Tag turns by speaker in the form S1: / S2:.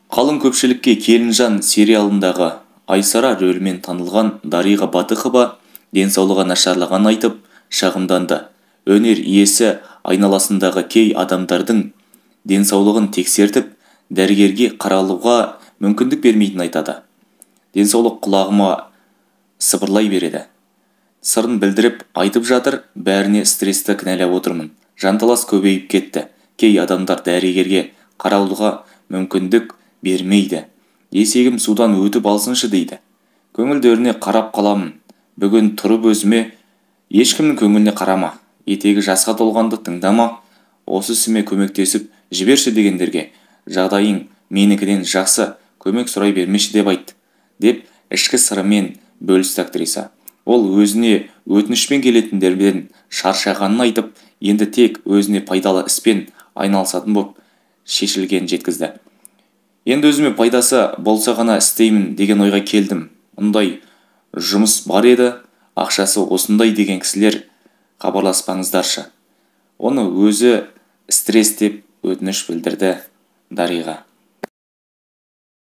S1: Қалың көпшілікке Келінжан сериалындағы Айсара рөлімен танылған Дариға Батықова денсаулығы нашарлағанын айтып шағымданды. Өнер иесі айналасындағы кей адамдардың денсаулығын тексертіп, дәрігерге қаралуға мүмкіндік бермейтінін айтады. Денсаулық құлағыма сыбырлай береді. Сырын білдіріп айтып жатыр, бәріне стрессті кінәлап отырмын. Жанталас көбейіп кетті. Кей адамдар дәрігерге қаралуға мүмкіндік бермейді. Есегім судан өтіп алсыншы дейді. Көңілдеріне қарап қаламын. Бүгін тұрып өзіме, ешкімнің көңіліне қарама. Етегі жасқа толғанды тыңдама. Осы ісіме көмектесіп жіберші дегендерге, жағдайың менікіден жақсы, көмек сұрай бермеші деп айт, деп ішкі сырымен бөлісті актриса. Ол өзіне өтінішпен келетіндерден шаршағанын айтып, енді тек өзіне пайдалы іспен айналысатын боп шешілгенін жеткізді. Енді өзіме пайдасы болса ғана істеймін деген ойға келдім. Мұндай жұмыс бар еді, ақшасы осындай деген кісілер хабарласпаңыздаршы. Оны өзі стресс деп өтініш білдірді Дариға.